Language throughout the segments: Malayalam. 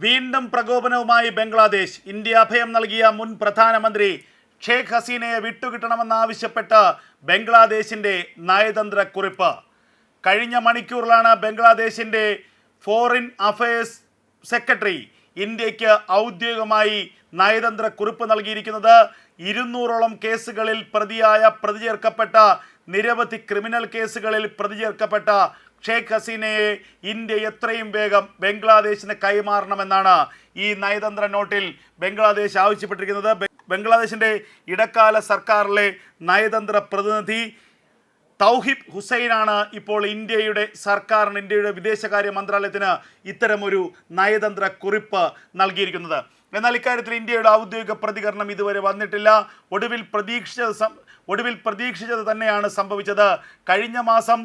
വീണ്ടും പ്രകോപനവുമായി ബംഗ്ലാദേശ്. ഇന്ത്യ അഭയം നൽകിയ മുൻ പ്രധാനമന്ത്രി ഷേഖ് ഹസീനയെ വിട്ടുകിട്ടണമെന്നാവശ്യപ്പെട്ട് ബംഗ്ലാദേശിൻ്റെ നയതന്ത്ര കുറിപ്പ്. കഴിഞ്ഞ മണിക്കൂറിലാണ് ബംഗ്ലാദേശിൻ്റെ ഫോറിൻ അഫയേഴ്സ് സെക്രട്ടറി ഇന്ത്യക്ക് ഔദ്യോഗികമായി നയതന്ത്ര കുറിപ്പ് നൽകിയിരിക്കുന്നത്. 200ഓളം കേസുകളിൽ പ്രതി ചേർക്കപ്പെട്ട നിരവധി ക്രിമിനൽ കേസുകളിൽ പ്രതി ചേർക്കപ്പെട്ട ഷേഖ് ഹസീനയെ ഇന്ത്യ എത്രയും വേഗം ബംഗ്ലാദേശിന് കൈമാറണമെന്നാണ് ഈ നയതന്ത്ര നോട്ടിൽ ബംഗ്ലാദേശ് ആവശ്യപ്പെട്ടിരിക്കുന്നത്. ബംഗ്ലാദേശിൻ്റെ ഇടക്കാല സർക്കാരിലെ നയതന്ത്ര പ്രതിനിധി തൗഹിബ് ഹുസൈനാണ് ഇപ്പോൾ ഇന്ത്യയുടെ വിദേശകാര്യ മന്ത്രാലയത്തിന് ഇത്തരമൊരു നയതന്ത്ര കുറിപ്പ് നൽകിയിരിക്കുന്നത്. എന്നാൽ ഇക്കാര്യത്തിൽ ഇന്ത്യയുടെ ഔദ്യോഗിക പ്രതികരണം ഇതുവരെ വന്നിട്ടില്ല. ഒടുവിൽ പ്രതീക്ഷിച്ചത് തന്നെയാണ് സംഭവിച്ചത്. കഴിഞ്ഞ മാസം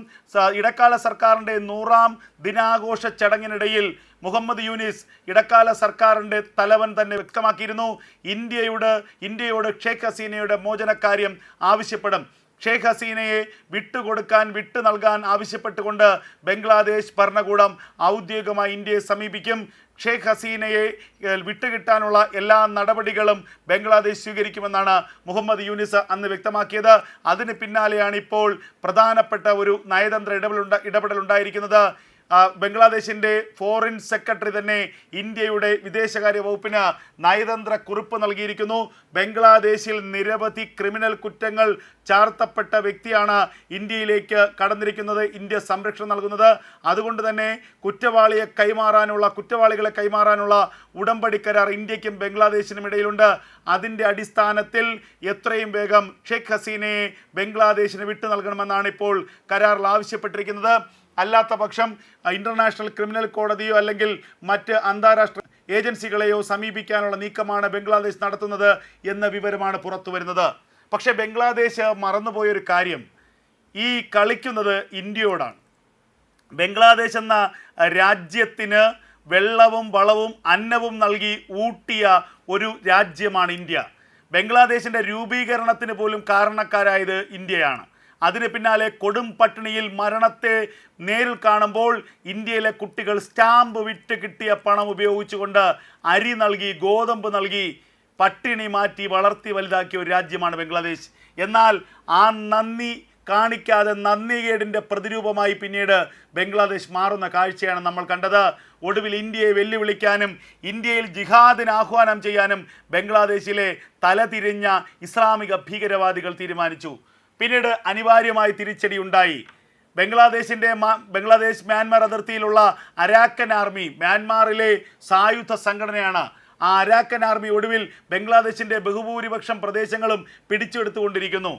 ഇടക്കാല സർക്കാരിൻ്റെ 100ാം ദിനാഘോഷ ചടങ്ങിനിടയിൽ മുഹമ്മദ് യൂനിസ് ഇടക്കാല സർക്കാരിൻ്റെ തലവൻ തന്നെ വ്യക്തമാക്കിയിരുന്നു, ഇന്ത്യയോട് ഷേഖ് ഹസീനയുടെ മോചനക്കാര്യം ആവശ്യപ്പെടും. ഷേഖ് ഹസീനയെ വിട്ടു നൽകാൻ ആവശ്യപ്പെട്ടുകൊണ്ട് ബംഗ്ലാദേശ് ഭരണകൂടം ഔദ്യോഗികമായി ഇന്ത്യയെ സമീപിക്കും. ഷേഖ് ഹസീനയെ വിട്ടുകിട്ടാനുള്ള എല്ലാ നടപടികളും ബംഗ്ലാദേശ് സ്വീകരിക്കുമെന്നാണ് മുഹമ്മദ് യൂനിസ് അന്ന് വ്യക്തമാക്കിയത്. അതിന് പിന്നാലെയാണ് ഇപ്പോൾ പ്രധാനപ്പെട്ട ഒരു നയതന്ത്ര ഇടപെടലുണ്ടായിരിക്കുന്നത്. ബംഗ്ലാദേശിൻ്റെ ഫോറിൻ സെക്രട്ടറി തന്നെ ഇന്ത്യയുടെ വിദേശകാര്യ വകുപ്പിന് നയതന്ത്ര കുറിപ്പ് നൽകിയിരിക്കുന്നു. ബംഗ്ലാദേശിൽ നിരവധി ക്രിമിനൽ കുറ്റങ്ങൾ ചാർത്തപ്പെട്ട വ്യക്തിയാണ് ഇന്ത്യയിലേക്ക് കടന്നിരിക്കുന്നത്, ഇന്ത്യ സംരക്ഷണം നൽകുന്നത്. അതുകൊണ്ട് തന്നെ കുറ്റവാളികളെ കൈമാറാനുള്ള ഉടമ്പടി കരാർ ഇന്ത്യക്കും ബംഗ്ലാദേശിനും ഇടയിലുണ്ട്. അതിൻ്റെ അടിസ്ഥാനത്തിൽ എത്രയും വേഗം ഷേഖ് ഹസീനയെ ബംഗ്ലാദേശിന് വിട്ടു നൽകണമെന്നാണ് ഇപ്പോൾ കരാറിൽ ആവശ്യപ്പെട്ടിരിക്കുന്നത്. അല്ലാത്ത പക്ഷം ഇൻ്റർനാഷണൽ ക്രിമിനൽ കോടതിയോ അല്ലെങ്കിൽ മറ്റ് അന്താരാഷ്ട്ര ഏജൻസികളെയോ സമീപിക്കാനുള്ള നീക്കമാണ് ബംഗ്ലാദേശ് നടത്തുന്നത് എന്ന വിവരമാണ് പുറത്തു വരുന്നത്. പക്ഷേ ബംഗ്ലാദേശ് മറന്നുപോയൊരു കാര്യം, ഈ കളിക്കുന്നത് ഇന്ത്യയോടാണ്. ബംഗ്ലാദേശ് എന്ന രാജ്യത്തിന് വെള്ളവും വളവും അന്നവും നൽകി ഊട്ടിയ ഒരു രാജ്യമാണ് ഇന്ത്യ. ബംഗ്ലാദേശിൻ്റെ രൂപീകരണത്തിന് പോലും കാരണക്കാരായത് ഇന്ത്യയാണ്. അതിന് പിന്നാലെ കൊടും പട്ടിണിയിൽ മരണത്തെ നേരിൽ കാണുമ്പോൾ ഇന്ത്യയിലെ കുട്ടികൾ സ്റ്റാമ്പ് വിറ്റ് കിട്ടിയ പണം ഉപയോഗിച്ചുകൊണ്ട് അരി നൽകി, ഗോതമ്പ് നൽകി പട്ടിണി മാറ്റി വളർത്തി വലുതാക്കിയ ഒരു രാജ്യമാണ് ബംഗ്ലാദേശ്. എന്നാൽ ആ നന്ദി കാണിക്കാതെ നന്ദികേടിൻ്റെ പ്രതിരൂപമായി പിന്നീട് ബംഗ്ലാദേശ് മാറുന്ന കാഴ്ചയാണ് നമ്മൾ കണ്ടത്. ഒടുവിൽ ഇന്ത്യയെ വെല്ലുവിളിക്കാനും ഇന്ത്യയിൽ ജിഹാദിന് ആഹ്വാനം ചെയ്യാനും ബംഗ്ലാദേശിലെ തലതിരിഞ്ഞ ഇസ്ലാമിക ഭീകരവാദികൾ തീരുമാനിച്ചു. പിന്നീട് അനിവാര്യമായി തിരിച്ചടി ഉണ്ടായി. ബംഗ്ലാദേശ് മ്യാൻമാർ അതിർത്തിയിലുള്ള അരാക്കൻ ആർമി, മ്യാൻമാറിലെ സായുധ സംഘടനയാണ്. ആ അരാക്കൻ ആർമി ഒടുവിൽ ബംഗ്ലാദേശിൻ്റെ ബഹുഭൂരിപക്ഷം പ്രദേശങ്ങളും പിടിച്ചെടുത്തുകൊണ്ടിരിക്കുന്നു.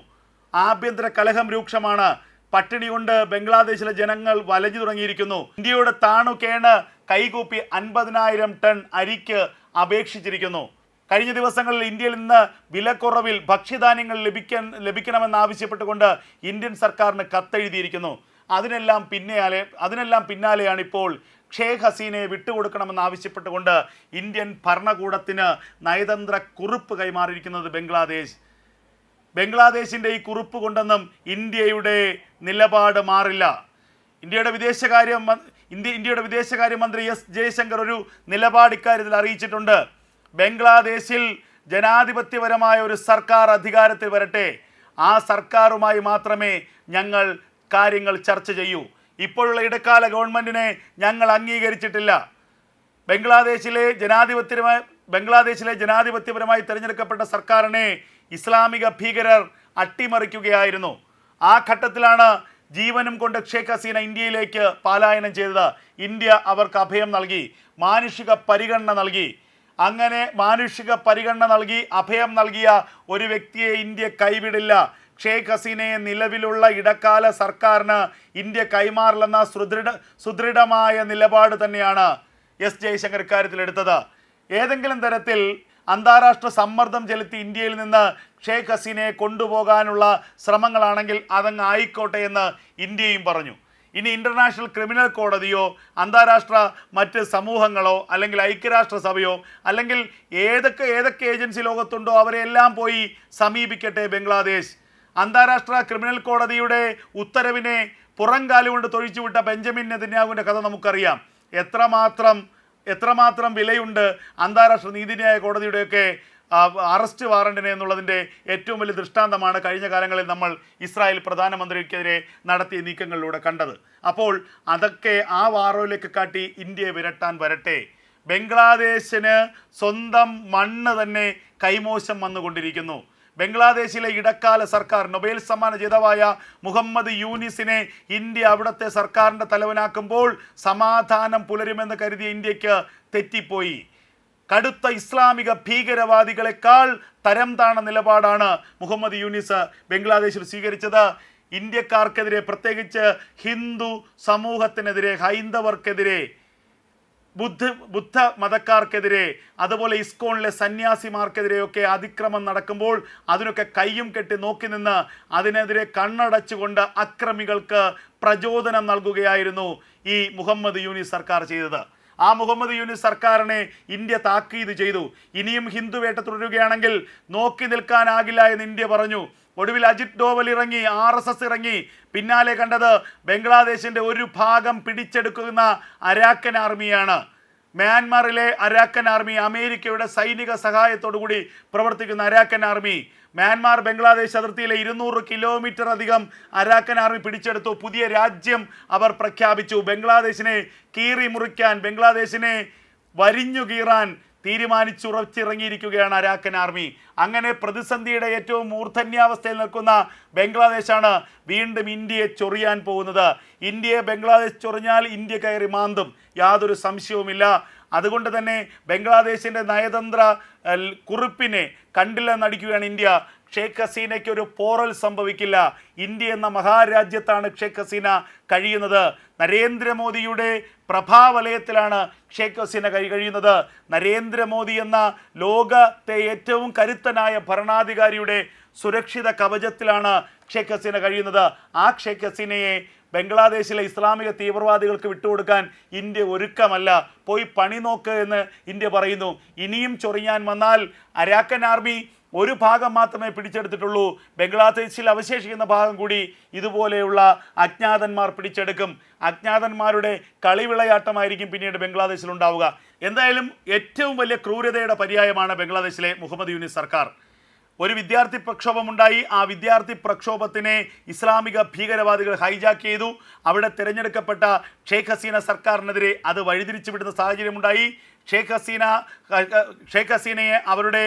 ആഭ്യന്തര കലഹം രൂക്ഷമാണ്. പട്ടിണി കൊണ്ട് ബംഗ്ലാദേശിലെ ജനങ്ങൾ വലഞ്ഞു തുടങ്ങിയിരിക്കുന്നു. ഇന്ത്യയുടെ താണുകേണ് കൈകൂപ്പി 50,000 ടൺ അരിക്ക് അപേക്ഷിച്ചിരിക്കുന്നു. കഴിഞ്ഞ ദിവസങ്ങളിൽ ഇന്ത്യയിൽ നിന്ന് വിലക്കുറവിൽ ഭക്ഷ്യധാന്യങ്ങൾ ലഭിക്കണമെന്നാവശ്യപ്പെട്ടുകൊണ്ട് ഇന്ത്യൻ സർക്കാരിന് കത്തെഴുതിയിരിക്കുന്നു. അതിനെല്ലാം പിന്നാലെയാണ് ഇപ്പോൾ ഷേഖ് ഹസീനയെ വിട്ടുകൊടുക്കണമെന്ന് ആവശ്യപ്പെട്ടുകൊണ്ട് ഇന്ത്യൻ ഭരണകൂടത്തിന് നയതന്ത്ര കുറിപ്പ് കൈമാറിയിരിക്കുന്നത് ബംഗ്ലാദേശിൻ്റെ ഈ കുറിപ്പ് കൊണ്ടൊന്നും ഇന്ത്യയുടെ നിലപാട് മാറില്ല. ഇന്ത്യയുടെ വിദേശകാര്യമന്ത്രി എസ് ജയശങ്കർ ഒരു നിലപാട് ഇക്കാര്യത്തിൽ അറിയിച്ചിട്ടുണ്ട്. ബംഗ്ലാദേശിൽ ജനാധിപത്യപരമായ ഒരു സർക്കാർ അധികാരത്തിൽ വരട്ടെ, ആ സർക്കാരുമായി മാത്രമേ ഞങ്ങൾ കാര്യങ്ങൾ ചർച്ച ചെയ്യൂ. ഇപ്പോഴുള്ള ഇടക്കാല ഗവൺമെൻറ്റിനെ ഞങ്ങൾ അംഗീകരിച്ചിട്ടില്ല. ബംഗ്ലാദേശിലെ ജനാധിപത്യപരമായി തിരഞ്ഞെടുക്കപ്പെട്ട സർക്കാരിനെ ഇസ്ലാമിക ഭീകരർ അട്ടിമറിക്കുകയായിരുന്നു. ആ ഘട്ടത്തിലാണ് ജീവനും കൊണ്ട് ഷേഖ് ഹസീന ഇന്ത്യയിലേക്ക് പലായനം ചെയ്തത്. ഇന്ത്യ അവർക്ക് അഭയം നൽകി, മാനുഷിക പരിഗണന നൽകി. അങ്ങനെ മാനുഷിക പരിഗണന നൽകി അഭയം നൽകിയ ഒരു വ്യക്തിയെ ഇന്ത്യ കൈവിടില്ല. ഷേഖ് ഹസീനയെ നിലവിലുള്ള ഇടക്കാല സർക്കാരിന് ഇന്ത്യ കൈമാറില്ലെന്ന സുദൃഢമായ നിലപാട് തന്നെയാണ് എസ് ജയശങ്കർ ഇക്കാര്യത്തിൽ എടുത്തത്. ഏതെങ്കിലും തരത്തിൽ അന്താരാഷ്ട്ര സമ്മർദ്ദം ചെലുത്തി ഇന്ത്യയിൽ നിന്ന് ഷേഖ് ഹസീനയെ കൊണ്ടുപോകാനുള്ള ശ്രമങ്ങളാണെങ്കിൽ അതങ്ങ് ആയിക്കോട്ടെ എന്ന് ഇന്ത്യയും പറഞ്ഞു. ഇനി ഇൻ്റർനാഷണൽ ക്രിമിനൽ കോടതിയോ അന്താരാഷ്ട്ര മറ്റ് സമൂഹങ്ങളോ അല്ലെങ്കിൽ ഐക്യരാഷ്ട്രസഭയോ അല്ലെങ്കിൽ ഏതൊക്കെ ഏജൻസി ലോകത്തുണ്ടോ അവരെല്ലാം പോയി സമീപിക്കട്ടെ ബംഗ്ലാദേശ്. അന്താരാഷ്ട്ര ക്രിമിനൽ കോടതിയുടെ ഉത്തരവിനെ പുറംകാലുകൊണ്ട് തൊഴിച്ചുവിട്ട ബെഞ്ചമിൻ നെതന്യാഹുവിൻ്റെ കഥ നമുക്കറിയാം. എത്രമാത്രം എത്രമാത്രം വിലയുണ്ട് അന്താരാഷ്ട്ര നീതിന്യായ കോടതിയുടെയൊക്കെ അറസ്റ്റ് വാറണ്ടിന് എന്നുള്ളതിൻ്റെ ഏറ്റവും വലിയ ദൃഷ്ടാന്തമാണ് കഴിഞ്ഞ കാലങ്ങളിൽ നമ്മൾ ഇസ്രായേൽ പ്രധാനമന്ത്രിക്കെതിരെ നടത്തിയ നീക്കങ്ങളിലൂടെ കണ്ടത്. അപ്പോൾ അതൊക്കെ ആ വാറോയിലേക്ക് കാട്ടി ഇന്ത്യയെ വിരട്ടാൻ വരട്ടെ. ബംഗ്ലാദേശിന് സ്വന്തം മണ്ണ് തന്നെ കൈമോശം വന്നുകൊണ്ടിരിക്കുന്നു. ബംഗ്ലാദേശിലെ ഇടക്കാല സർക്കാർ നൊബേൽ സമ്മാന ജേതാവായ മുഹമ്മദ് യൂനിസിനെ ഇന്ത്യ അവിടുത്തെ സർക്കാരിൻ്റെ തലവനാക്കുമ്പോൾ സമാധാനം പുലരുമെന്ന് കരുതിയ ഇന്ത്യക്ക് തെറ്റിപ്പോയി. കടുത്ത ഇസ്ലാമിക ഭീകരവാദികളെക്കാൾ തരം താണ നിലപാടാണ് മുഹമ്മദ് യൂനിസ് ബംഗ്ലാദേശിൽ സ്വീകരിച്ചത്. ഇന്ത്യക്കാർക്കെതിരെ, പ്രത്യേകിച്ച് ഹിന്ദു സമൂഹത്തിനെതിരെ, ഹൈന്ദവർക്കെതിരെ, ബുദ്ധ മതക്കാർക്കെതിരെ, അതുപോലെ ഇസ്കോണിലെ സന്യാസിമാർക്കെതിരെയൊക്കെ അതിക്രമം നടക്കുമ്പോൾ അതിനൊക്കെ കയ്യും കെട്ടി നോക്കി നിന്ന് അതിനെതിരെ കണ്ണടച്ചുകൊണ്ട് അക്രമികൾക്ക് പ്രചോദനം നൽകുകയായിരുന്നു ഈ മുഹമ്മദ് യൂനിസ് സർക്കാർ ചെയ്തത്. ആ മുഹമ്മദ് യൂനിസ് സർക്കാരിനെ ഇന്ത്യ താക്കീത് ചെയ്തു. ഇനിയും ഹിന്ദുവേട്ട തുടരുകയാണെങ്കിൽ നോക്കി നിൽക്കാനാകില്ല എന്ന് ഇന്ത്യ പറഞ്ഞു. ഒടുവിൽ അജിത് ഡോവൽ ഇറങ്ങി, RSS ഇറങ്ങി. പിന്നാലെ കണ്ടത് ബംഗ്ലാദേശിൻ്റെ ഒരു ഭാഗം പിടിച്ചെടുക്കുന്ന അരാക്കൻ ആർമിയാണ്. മ്യാൻമാറിലെ അരാക്കൻ ആർമി, അമേരിക്കയുടെ സൈനിക സഹായത്തോടുകൂടി പ്രവർത്തിക്കുന്ന അരാക്കൻ ആർമി, മ്യാൻമാർ ബംഗ്ലാദേശ് അതിർത്തിയിലെ 200 കിലോമീറ്റർ അധികം അരാക്കൻ ആർമി പിടിച്ചെടുത്തു. പുതിയ രാജ്യം അവർ പ്രഖ്യാപിച്ചു. ബംഗ്ലാദേശിനെ കീറി മുറിക്കാൻ, ബംഗ്ലാദേശിനെ വരിഞ്ഞു കീറാൻ തീരുമാനിച്ചുറച്ചിറങ്ങിയിരിക്കുകയാണ് അരാക്കൻ ആർമി. അങ്ങനെ പ്രതിസന്ധിയുടെ ഏറ്റവും മൂർധന്യാവസ്ഥയിൽ നിൽക്കുന്ന ബംഗ്ലാദേശാണ് വീണ്ടും ഇന്ത്യയെ ചൊറിയാൻ പോകുന്നത്. ഇന്ത്യയെ ബംഗ്ലാദേശ് ചൊറിഞ്ഞാൽ ഇന്ത്യ കയറി മാന്തും, യാതൊരു സംശയവുമില്ല. അതുകൊണ്ട് തന്നെ ബംഗ്ലാദേശിൻ്റെ നയതന്ത്ര കുറിപ്പിനെ കണ്ടില്ലെന്നടിക്കുകയാണ് ഇന്ത്യ. ഷെയ്ഖ് ഹസീനയ്ക്ക് ഒരു പോറൽ സംഭവിക്കില്ല. ഇന്ത്യ എന്ന മഹാരാജ്യത്താണ് ഷെയ്ഖ് ഹസീന കഴിയുന്നത്. നരേന്ദ്രമോദിയുടെ പ്രഭാവലയത്തിലാണ് ഷെയ്ഖ് ഹസീന കഴിയുന്നത്. നരേന്ദ്രമോദി എന്ന ലോകത്തെ ഏറ്റവും കരുത്തനായ ഭരണാധികാരിയുടെ സുരക്ഷിത കവചത്തിലാണ് ഷെയ്ഖ് ഹസീന കഴിയുന്നത്. ആ ഷെയ്ഖ് ഹസീനയെ ബംഗ്ലാദേശിലെ ഇസ്ലാമിക തീവ്രവാദികൾക്ക് വിട്ടുകൊടുക്കാൻ ഇന്ത്യ ഒരുക്കമല്ല. പോയി പണി നോക്ക് എന്ന് ഇന്ത്യ പറയുന്നു. ഇനിയും ചൊറിയാൻ വന്നാൽ അരാക്കൻ ആർമി ഒരു ഭാഗം മാത്രമേ പിടിച്ചെടുത്തിട്ടുള്ളൂ. ബംഗ്ലാദേശിൽ അവശേഷിക്കുന്ന ഭാഗം കൂടി ഇതുപോലെയുള്ള അജ്ഞാതന്മാർ പിടിച്ചെടുക്കും. അജ്ഞാതന്മാരുടെ കളിവിളയാട്ടമായിരിക്കും പിന്നീട് ബംഗ്ലാദേശിൽ ഉണ്ടാവുക. എന്തായാലും ഏറ്റവും വലിയ ക്രൂരതയുടെ പര്യായമാണ് ബംഗ്ലാദേശിലെ മുഹമ്മദ് യൂനിസ് സർക്കാർ. ഒരു വിദ്യാർത്ഥി പ്രക്ഷോഭമുണ്ടായി. ആ വിദ്യാർത്ഥി പ്രക്ഷോഭത്തിനെ ഇസ്ലാമിക ഭീകരവാദികൾ ഹൈജാക്ക് ചെയ്തു. അവിടെ തിരഞ്ഞെടുക്കപ്പെട്ട ഷെയ്ഖ് ഹസീന സർക്കാരിനെതിരെ അത് വഴിതിരിച്ചു വിടുന്ന സാഹചര്യമുണ്ടായി. ഷെയ്ഖ് ഹസീനയെ അവരുടെ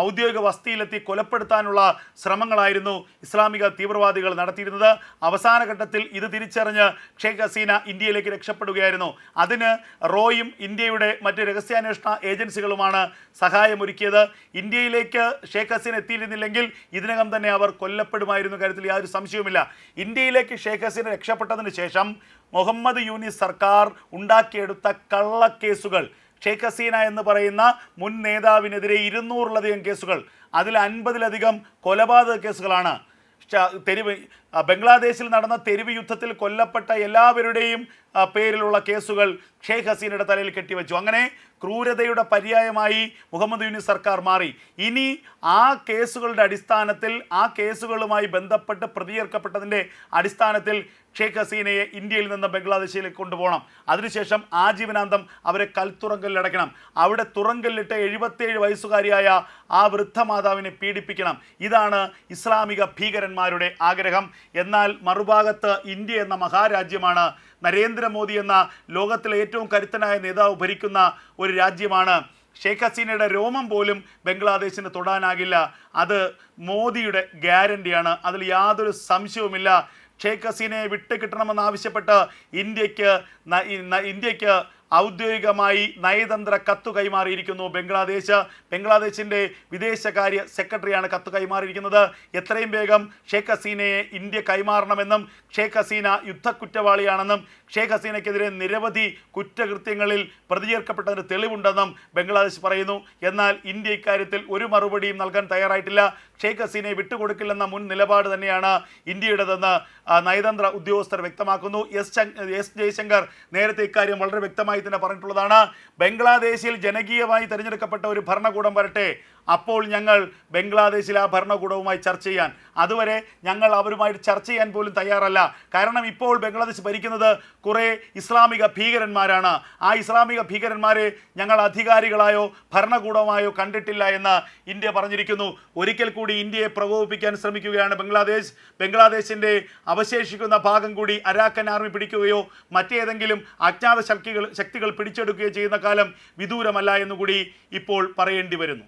ഔദ്യോഗിക വസതിയിലെത്തി കൊലപ്പെടുത്താനുള്ള ശ്രമങ്ങളായിരുന്നു ഇസ്ലാമിക തീവ്രവാദികൾ നടത്തിയിരുന്നത്. അവസാന ഘട്ടത്തിൽ ഇത് തിരിച്ചറിഞ്ഞ് ഷെയ്ഖ് ഹസീന ഇന്ത്യയിലേക്ക് രക്ഷപ്പെടുകയായിരുന്നു. അതിന് റോയും ഇന്ത്യയുടെ മറ്റ് രഹസ്യാന്വേഷണ ഏജൻസികളുമാണ് സഹായമൊരുക്കിയത്. ഇന്ത്യയിലേക്ക് ഷെയ്ഖ് ഹസീന എത്തിയിരുന്നില്ലെങ്കിൽ ഇതിനകം തന്നെ അവർ കൊല്ലപ്പെടുമായിരുന്നു കാര്യത്തിൽ യാതൊരു സംശയവുമില്ല. ഇന്ത്യയിലേക്ക് ഷെയ്ഖ് ഹസീന രക്ഷപ്പെട്ടതിന് ശേഷം മുഹമ്മദ് യൂനിസ് സർക്കാർ ഉണ്ടാക്കിയെടുത്ത കള്ളക്കേസുകൾ, ഷെയ്ഖ് ഹസീന എന്ന് പറയുന്ന മുൻ നേതാവിനെതിരെ 200-ലധികം കേസുകൾ, അതിൽ 50-ലധികം കൊലപാതക കേസുകളാണ്. ബംഗ്ലാദേശിൽ നടന്ന തെരുവ് യുദ്ധത്തിൽ കൊല്ലപ്പെട്ട എല്ലാവരുടെയും പേരിലുള്ള കേസുകൾ ഷെയ്ഖ് ഹസീനയുടെ തലയിൽ കെട്ടിവെച്ചു. അങ്ങനെ ക്രൂരതയുടെ പര്യായമായി മുഹമ്മദ് യൂനിസ് സർക്കാർ മാറി. ഇനി ആ കേസുകളുടെ അടിസ്ഥാനത്തിൽ, ആ കേസുകളുമായി ബന്ധപ്പെട്ട് പ്രതിചേർക്കപ്പെട്ടതിൻ്റെ അടിസ്ഥാനത്തിൽ ഷെയ്ഖ് ഹസീനയെ ഇന്ത്യയിൽ നിന്ന് ബംഗ്ലാദേശിലേക്ക് കൊണ്ടുപോകണം. അതിനുശേഷം ആജീവനാന്തം അവരെ കൽത്തുറങ്കലിലടയ്ക്കണം. അവിടെ തുറങ്കലിലിട്ട് 77 വയസ്സുകാരിയായ ആ വൃദ്ധമാതാവിനെ പീഡിപ്പിക്കണം. ഇതാണ് ഇസ്ലാമിക ഭീകരന്മാരുടെ ആഗ്രഹം. എന്നാൽ മറുഭാഗത്ത് ഇന്ത്യ എന്ന മഹാരാജ്യമാണ്, നരേന്ദ്രമോദി എന്ന ലോകത്തിലെ ഏറ്റവും കരുത്തനായ നേതാവ് ഭരിക്കുന്ന ഒരു രാജ്യമാണ്. ഷെയ്ഖ് ഹസീനയുടെ രോമം പോലും ബംഗ്ലാദേശിന് തൊടാനാകില്ല. അത് മോദിയുടെ ഗ്യാരണ്ടിയാണ്, അതിൽ യാതൊരു സംശയവുമില്ല. ഷെയ്ഖ് ഹസീനയെ വിട്ടുകിട്ടണമെന്നാവശ്യപ്പെട്ട് ഇന്ത്യക്ക് ഔദ്യോഗികമായി നയതന്ത്ര കത്ത് കൈമാറിയിരിക്കുന്നു ബംഗ്ലാദേശിൻ്റെ വിദേശകാര്യ സെക്രട്ടറിയാണ് കത്ത് കൈമാറിയിരിക്കുന്നത്. എത്രയും വേഗം ഷെയ്ഖ് ഹസീനയെ ഇന്ത്യ കൈമാറണമെന്നും ഷെയ്ഖ് ഹസീന യുദ്ധക്കുറ്റവാളിയാണെന്നും ഷെയ്ഖ് ഹസീനയ്ക്കെതിരെ നിരവധി കുറ്റകൃത്യങ്ങളിൽ പ്രതിചേർക്കപ്പെട്ടതിന് തെളിവുണ്ടെന്നും ബംഗ്ലാദേശ് പറയുന്നു. എന്നാൽ ഇന്ത്യ ഇക്കാര്യത്തിൽ ഒരു മറുപടിയും നൽകാൻ തയ്യാറായിട്ടില്ല. ഷെയ്ഖ് ഹസീനയെ വിട്ടുകൊടുക്കില്ലെന്ന മുൻ നിലപാട് തന്നെയാണ് ഇന്ത്യയുടേതെന്ന് നയതന്ത്ര ഉദ്യോഗസ്ഥർ വ്യക്തമാക്കുന്നു. എസ് ജയശങ്കർ നേരത്തെ ഇക്കാര്യം വളരെ വ്യക്തമായി തന്നെ പറഞ്ഞിട്ടുള്ളതാണ്. ബംഗ്ലാദേശിൽ ജനകീയമായി തിരഞ്ഞെടുക്കപ്പെട്ട ഒരു ഭരണകൂടം വരട്ടെ, അപ്പോൾ ഞങ്ങൾ ബംഗ്ലാദേശിലെ ആ ഭരണകൂടവുമായി ചർച്ച ചെയ്യാൻ. അതുവരെ ഞങ്ങൾ അവരുമായിട്ട് ചർച്ച ചെയ്യാൻ പോലും തയ്യാറല്ല. കാരണം ഇപ്പോൾ ബംഗ്ലാദേശ് ഭരിക്കുന്നത് കുറേ ഇസ്ലാമിക ഭീകരന്മാരാണ്. ആ ഇസ്ലാമിക ഭീകരന്മാരെ ഞങ്ങൾ അധികാരികളായോ ഭരണകൂടമായോ കണ്ടിട്ടില്ല എന്ന് ഇന്ത്യ പറഞ്ഞിരിക്കുന്നു. ഒരിക്കൽ കൂടി ഇന്ത്യയെ പ്രകോപിപ്പിക്കാൻ ശ്രമിക്കുകയാണ് ബംഗ്ലാദേശ്. ബംഗ്ലാദേശിൻ്റെ അവശേഷിക്കുന്ന ഭാഗം കൂടി അരാക്കൻ ആർമി പിടിക്കുകയോ മറ്റേതെങ്കിലും അജ്ഞാത ശക്തികൾ പിടിച്ചെടുക്കുകയോ ചെയ്യുന്ന കാലം വിദൂരമല്ല എന്നുകൂടി ഇപ്പോൾ പറയേണ്ടി വരുന്നു.